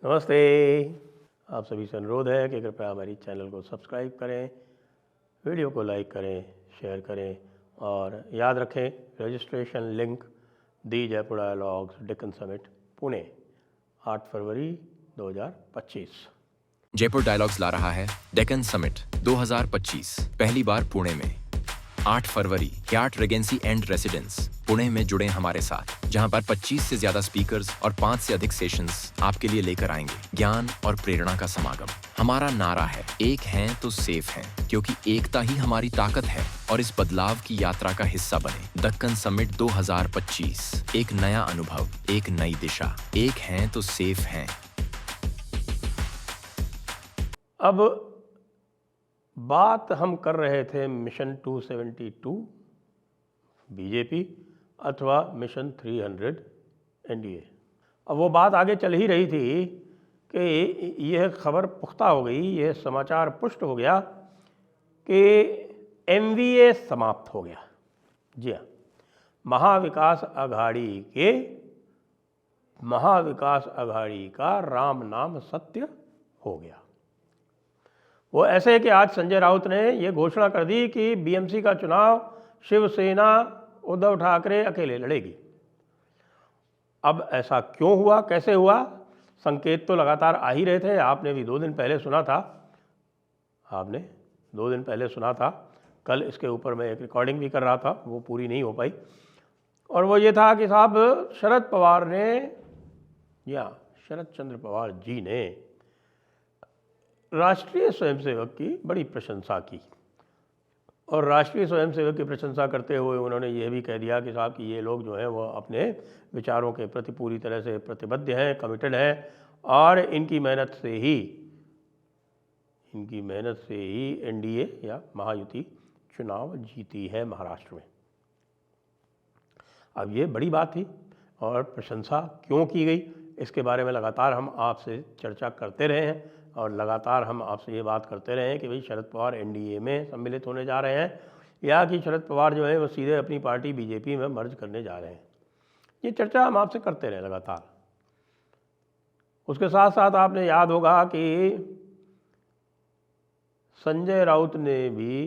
नमस्ते। आप सभी से अनुरोध है कि कृपया हमारी चैनल को सब्सक्राइब करें, वीडियो को लाइक करें, शेयर करें और याद रखें रजिस्ट्रेशन लिंक दी जयपुर डायलॉग्स डेक्कन समिट पुणे 8 फरवरी 2025। जयपुर डायलॉग्स ला रहा है डेक्कन समिट 2025 पहली बार पुणे में 8 फरवरी Hyatt Regency and Residence Pune में जुड़े हमारे साथ, जहां पर 25 से ज्यादा स्पीकर्स और 5 से अधिक सेशंस आपके लिए लेकर आएंगे ज्ञान और प्रेरणा का समागम। हमारा नारा है एक हैं तो सेफ हैं, क्योंकि एकता ही हमारी ताकत है और इस बदलाव की यात्रा का हिस्सा बने। डेक्कन समिट 2025 एक नया अनुभव, एक नई दिशा, एक हैं तो सेफ हैं। अब बात हम कर रहे थे मिशन 272 बीजेपी अथवा मिशन 300 एनडीए। अब वो बात आगे चल ही रही थी कि यह खबर पुख्ता हो गई, यह समाचार पुष्ट हो गया कि एमवीए समाप्त हो गया। जी हाँ, महाविकास आघाड़ी का राम नाम सत्य हो गया। वो ऐसे है कि आज संजय राउत ने ये घोषणा कर दी कि बीएमसी का चुनाव शिवसेना उद्धव ठाकरे अकेले लड़ेगी। अब ऐसा क्यों हुआ, कैसे हुआ? संकेत तो लगातार आ ही रहे थे। आपने भी 2 दिन पहले सुना था। कल इसके ऊपर मैं एक रिकॉर्डिंग भी कर रहा था, वो पूरी नहीं हो पाई। और वो ये था कि साहब शरद पवार ने या शरद चंद्र पवार जी ने राष्ट्रीय स्वयंसेवक की बड़ी प्रशंसा की और राष्ट्रीय स्वयंसेवक की प्रशंसा करते हुए उन्होंने ये भी कह दिया कि साहब कि ये लोग जो हैं वो अपने विचारों के प्रति पूरी तरह से प्रतिबद्ध हैं, कमिटेड हैं और इनकी मेहनत से ही एनडीए या महायुति चुनाव जीती है महाराष्ट्र में। अब ये बड़ी बात थी और प्रशंसा क्यों की गई इसके बारे में लगातार हम आपसे चर्चा करते रहे हैं और लगातार हम आपसे ये बात करते रहे हैं कि भाई शरद पवार एनडीए में सम्मिलित होने जा रहे हैं या कि शरद पवार जो है वो सीधे अपनी पार्टी बीजेपी में मर्ज करने जा रहे हैं। ये चर्चा हम आपसे करते रहे लगातार। उसके साथ साथ आपने याद होगा कि संजय राउत ने भी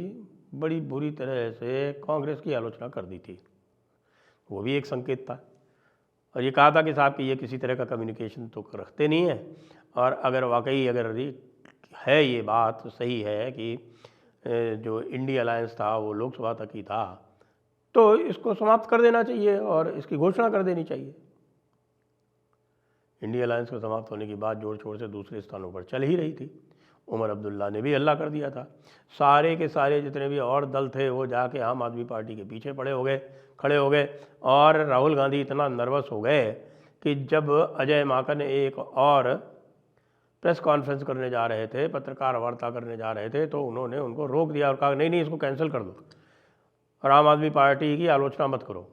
बड़ी बुरी तरह से कांग्रेस की आलोचना कर दी थी। वो भी एक संकेत था और ये कहा था कि साहब कि ये किसी तरह का कम्युनिकेशन तो रखते नहीं है और अगर वाकई अगर है ये बात सही है कि जो इंडिया अलायंस था वो लोकसभा तक ही था तो इसको समाप्त कर देना चाहिए और इसकी घोषणा कर देनी चाहिए। इंडिया अलायंस के समाप्त होने की बात जोड़ छोड़ से दूसरे स्थानों पर चल ही रही थी। उमर अब्दुल्ला ने भी हल्ला कर दिया था। सारे के सारे जितने भी और दल थे वो जाके आम आदमी पार्टी के पीछे खड़े हो गए और राहुल गांधी इतना नर्वस हो गए कि जब अजय माकन एक और प्रेस कॉन्फ्रेंस करने जा रहे थे, पत्रकार वार्ता करने जा रहे थे, तो उन्होंने उनको रोक दिया और कहा नहीं इसको कैंसिल कर दो और आम आदमी पार्टी की आलोचना मत करो।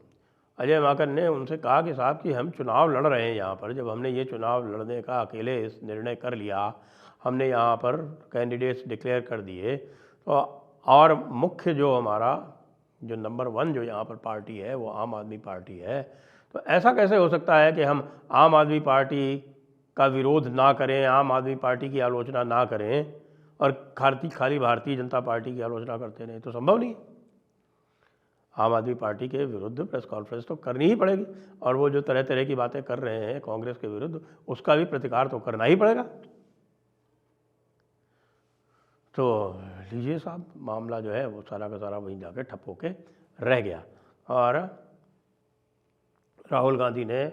अजय माकन ने उनसे कहा कि साहब कि हम चुनाव लड़ रहे हैं यहाँ पर, जब हमने ये चुनाव लड़ने का अकेले निर्णय कर लिया, हमने यहाँ पर कैंडिडेट्स डिक्लेयर कर दिए, तो और मुख्य जो हमारा जो नंबर 1 जो यहाँ पर पार्टी है वो आम आदमी पार्टी है, तो ऐसा कैसे हो सकता है कि हम आम आदमी पार्टी का विरोध ना करें, आम आदमी पार्टी की आलोचना ना करें और खाली भारतीय जनता पार्टी की आलोचना करते रहें? तो संभव नहीं। आम आदमी पार्टी के विरुद्ध प्रेस कॉन्फ्रेंस तो करनी ही पड़ेगी और वो जो तरह तरह की बातें कर रहे हैं कांग्रेस के विरुद्ध उसका भी प्रतिकार तो करना ही पड़ेगा। तो लीजिए साहब, मामला जो है वो सारा का सारा वहीं जाके ठप होके रह गया और राहुल गांधी ने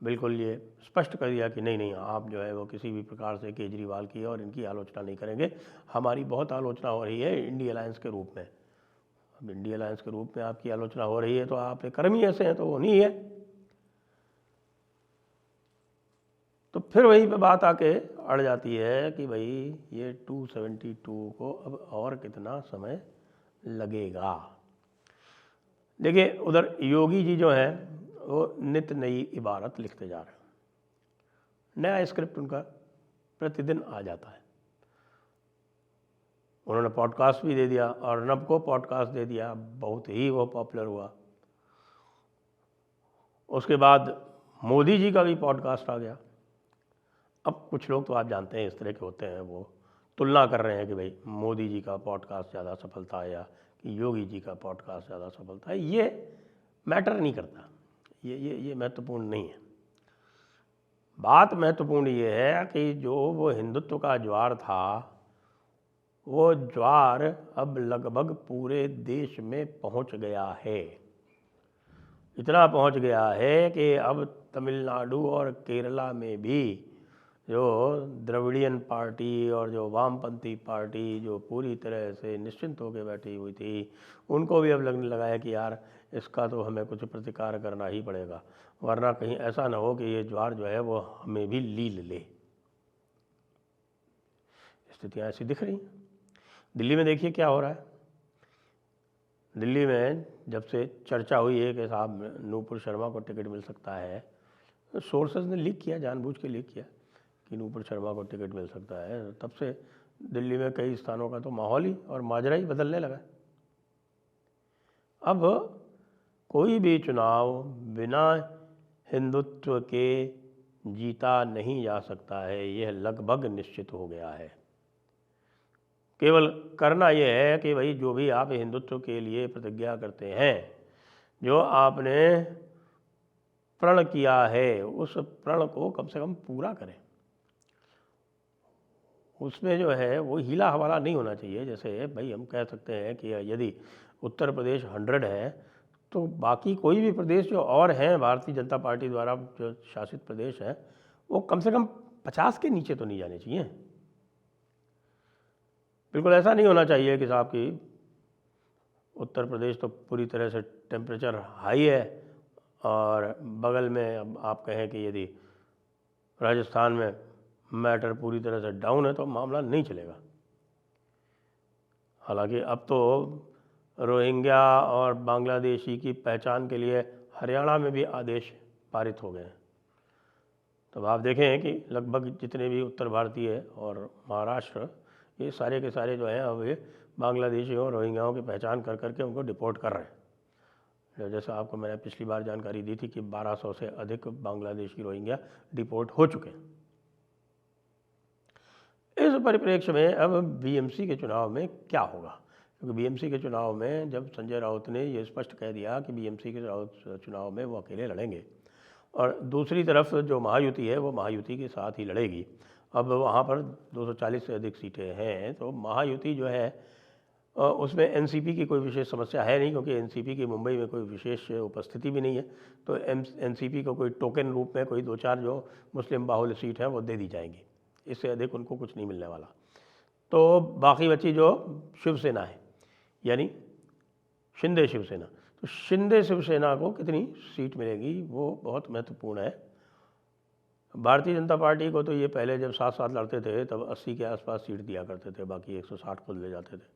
बिल्कुल ये स्पष्ट कर दिया कि नहीं आप जो है वो किसी भी प्रकार से केजरीवाल की और इनकी आलोचना नहीं करेंगे। हमारी बहुत आलोचना हो रही है इंडिया अलायंस के रूप में। अब इंडिया अलायंस के रूप में आपकी आलोचना हो रही है तो आपके कर्म ही ऐसे हैं, तो वो नहीं है। तो फिर वहीं पे बात आके अड़ जाती है कि भाई ये 272 को अब और कितना समय लगेगा। देखिए उधर योगी जी जो हैं वो नित नई इबारत लिखते जा रहे हैं, नया स्क्रिप्ट उनका प्रतिदिन आ जाता है। उन्होंने पॉडकास्ट भी दे दिया, अर्नब को पॉडकास्ट दे दिया, बहुत ही वो पॉपुलर हुआ। उसके बाद मोदी जी का भी पॉडकास्ट आ गया। अब कुछ लोग तो आप जानते हैं इस तरह के होते हैं, वो तुलना कर रहे हैं कि भाई मोदी जी का पॉडकास्ट ज़्यादा सफल था या कि योगी जी का पॉडकास्ट ज़्यादा सफल था। ये मैटर नहीं करता, ये महत्वपूर्ण नहीं है। बात महत्वपूर्ण ये है कि जो वो हिंदुत्व का ज्वार था, वो ज्वार अब लगभग पूरे देश में पहुंच गया है। इतना पहुंच गया है कि अब तमिलनाडु और केरला में भी जो द्रविडियन पार्टी और जो वामपंथी पार्टी जो पूरी तरह से निश्चिंत होकर बैठी हुई थी, उनको भी अब लगने लगा है कि यार इसका तो हमें कुछ प्रतिकार करना ही पड़ेगा, वरना कहीं ऐसा ना हो कि ये ज्वार जो है वो हमें भी लील ले। स्थितियाँ ऐसी दिख रही हैं। दिल्ली में देखिए क्या हो रहा है। दिल्ली में जब से चर्चा हुई है कि साहब नूपुर शर्मा को टिकट मिल सकता है, तो सोर्सेज ने लीक किया, जानबूझ के लीक किया कि नूपुर शर्मा को टिकट मिल सकता है, तब से दिल्ली में कई स्थानों का तो माहौल ही और माजरा ही बदलने लगा। अब कोई भी चुनाव बिना हिंदुत्व के जीता नहीं जा सकता है, यह लगभग निश्चित हो गया है। केवल करना यह है कि भाई जो भी आप हिंदुत्व के लिए प्रतिज्ञा करते हैं, जो आपने प्रण किया है, उस प्रण को कम से कम पूरा करें। उसमें जो है वो हीला हवाला नहीं होना चाहिए। जैसे भाई हम कह सकते हैं कि यदि उत्तर प्रदेश 100 है, तो बाकी कोई भी प्रदेश जो और हैं भारतीय जनता पार्टी द्वारा जो शासित प्रदेश हैं, वो कम से कम 50 के नीचे तो नहीं जाने चाहिए। बिल्कुल ऐसा नहीं होना चाहिए कि साहब कि उत्तर प्रदेश तो पूरी तरह से टेम्परेचर हाई है और बगल में अब आप कहें कि यदि राजस्थान में मैटर पूरी तरह से डाउन है तो मामला नहीं चलेगा। हालांकि अब तो रोहिंग्या और बांग्लादेशी की पहचान के लिए हरियाणा में भी आदेश पारित हो गए हैं। तो आप देखें कि लगभग जितने भी उत्तर भारतीय और महाराष्ट्र, ये सारे के सारे जो हैं अब ये बांग्लादेशियों और रोहिंग्याओं की पहचान कर करके उनको डिपोर्ट कर रहे हैं। जैसा आपको मैंने पिछली बार जानकारी दी थी कि 1200 से अधिक बांग्लादेशी रोहिंग्या डिपोर्ट हो चुके हैं। इस परिप्रेक्ष्य में अब बीएमसी के चुनाव में क्या होगा, क्योंकि बीएमसी के चुनाव में जब संजय राउत ने ये स्पष्ट कह दिया कि बीएमसी के चुनाव में वो अकेले लड़ेंगे और दूसरी तरफ जो महायुति है वो महायुति के साथ ही लड़ेगी। अब वहाँ पर 240 से अधिक सीटें हैं, तो महायुति जो है उसमें एनसीपी की कोई विशेष समस्या है नहीं, क्योंकि एनसीपी की मुंबई में कोई विशेष उपस्थिति भी नहीं है। तो एनसीपी को कोई टोकन रूप में कोई 2-4 जो मुस्लिम बाहुल्य सीट है वो दे दी जाएंगी, इससे अधिक उनको कुछ नहीं मिलने वाला। तो बाकी बची जो शिवसेना है, यानी शिंदे शिवसेना, तो शिंदे शिवसेना को कितनी सीट मिलेगी वो बहुत महत्वपूर्ण है। भारतीय जनता पार्टी को तो ये पहले जब साथ लड़ते थे तब 80 के आसपास सीट दिया करते थे, बाकी 160 खुद ले जाते थे।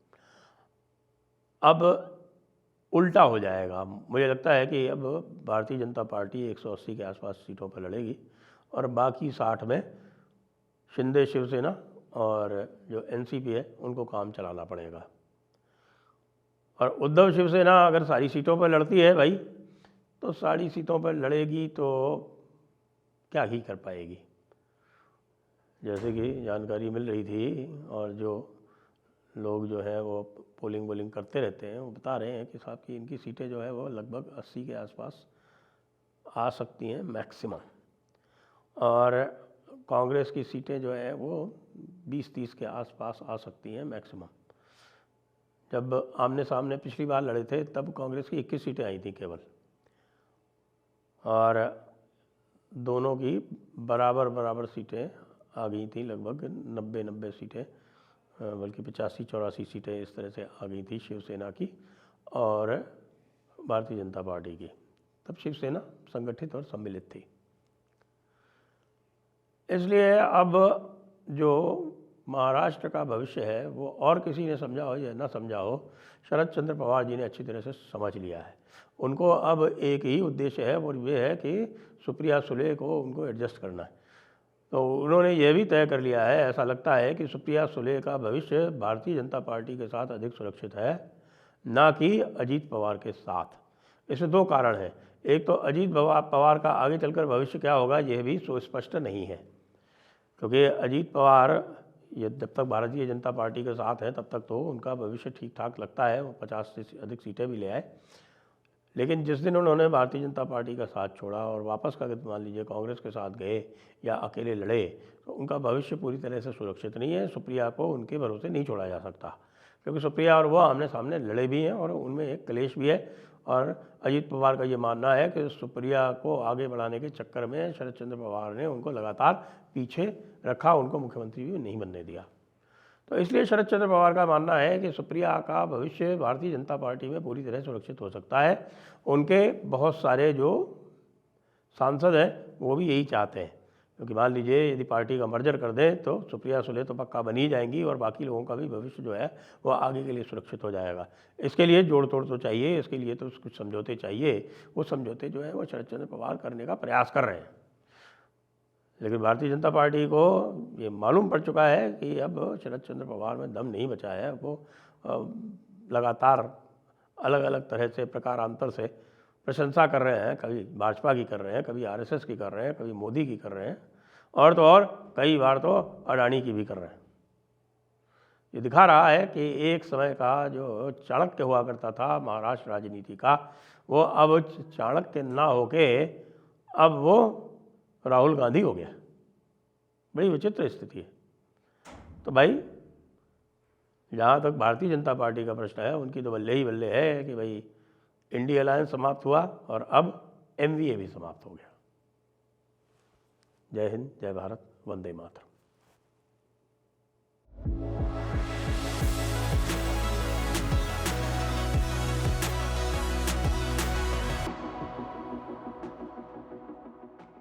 अब उल्टा हो जाएगा। मुझे लगता है कि अब भारतीय जनता पार्टी 180 के आसपास सीटों पर लड़ेगी और बाकी 60 में शिंदे शिवसेना और जो एनसीपी है उनको काम चलाना पड़ेगा। और उद्धव शिवसेना अगर सारी सीटों पर लड़ती है भाई, तो सारी सीटों पर लड़ेगी तो क्या ही कर पाएगी। जैसे कि जानकारी मिल रही थी और जो लोग जो है वो पोलिंग करते रहते हैं, वो बता रहे हैं कि साहब की इनकी सीटें जो है वो लगभग 80 के आसपास आ सकती हैं मैक्सिमम, और कांग्रेस की सीटें जो है वो 20-30 के आसपास आ सकती हैं मैक्सिमम। जब आमने सामने पिछली बार लड़े थे तब कांग्रेस की 21 सीटें आई थी केवल, और दोनों की बराबर सीटें आ गई थी, लगभग 90 सीटें, बल्कि 85-84 सीटें इस तरह से आ गई थी शिवसेना की और भारतीय जनता पार्टी की। तब शिवसेना संगठित और सम्मिलित थी। इसलिए अब जो महाराष्ट्र का भविष्य है वो और किसी ने समझा हो या ना समझा हो, शरद चंद्र पवार जी ने अच्छी तरह से समझ लिया है। उनको अब एक ही उद्देश्य है और ये है कि सुप्रिया सुले को उनको एडजस्ट करना है। तो उन्होंने ये भी तय कर लिया है, ऐसा लगता है कि सुप्रिया सुले का भविष्य भारतीय जनता पार्टी के साथ अधिक सुरक्षित है, ना कि अजीत पवार के साथ। इसमें 2 कारण हैं। एक तो अजीत पवार का आगे चलकर भविष्य क्या होगा यह भी सुस्पष्ट नहीं है, क्योंकि अजीत पवार ये जब तक भारतीय जनता पार्टी के साथ हैं तब तक तो उनका भविष्य ठीक ठाक लगता है, वो 50 से अधिक सीटें भी ले आए। लेकिन जिस दिन उन्होंने भारतीय जनता पार्टी का साथ छोड़ा और वापस का मान लीजिए कांग्रेस के साथ गए या अकेले लड़े, तो उनका भविष्य पूरी तरह से सुरक्षित नहीं है। सुप्रिया को उनके भरोसे नहीं छोड़ा जा सकता, क्योंकि सुप्रिया और वो आमने सामने लड़े भी हैं और उनमें एक क्लेश भी है। और अजीत पवार का ये मानना है कि सुप्रिया को आगे बढ़ाने के चक्कर में शरद चंद्र पवार ने उनको लगातार पीछे रखा, उनको मुख्यमंत्री भी नहीं बनने दिया। तो इसलिए शरद चंद्र पवार का मानना है कि सुप्रिया का भविष्य भारतीय जनता पार्टी में पूरी तरह सुरक्षित हो सकता है। उनके बहुत सारे जो सांसद हैं वो भी यही चाहते हैं, क्योंकि मान लीजिए यदि पार्टी का मर्जर कर दें तो सुप्रिया सुले तो पक्का बनी जाएंगी और बाकी लोगों का भी भविष्य जो है वो आगे के लिए सुरक्षित हो जाएगा। इसके लिए जोड़ तोड़ तो चाहिए, इसके लिए तो कुछ समझौते चाहिए। वो समझौते जो है वो शरद चंद्र पवार करने का प्रयास कर रहे हैं। लेकिन भारतीय जनता पार्टी को ये मालूम पड़ चुका है कि अब शरद चंद्र पवार में दम नहीं बचा है। वो लगातार अलग अलग तरह से प्रकारांतर से प्रशंसा कर रहे हैं, कभी भाजपा की कर रहे हैं, कभी आरएसएस की कर रहे हैं, कभी मोदी की कर रहे हैं, और तो और कई बार तो अडानी की भी कर रहे हैं। ये दिखा रहा है कि एक समय का जो चाणक्य हुआ करता था महाराष्ट्र राजनीति का, वो अब चाणक्य ना होके अब वो राहुल गांधी हो गया। बड़ी विचित्र स्थिति है। तो भाई जहाँ तक भारतीय जनता पार्टी का प्रश्न है, उनकी तो बल्ले ही बल्ले है कि भाई इंडिया अलायंस समाप्त हुआ और अब एमवीए भी समाप्त हो गया। जय हिंद, जय भारत, वंदे मातरम।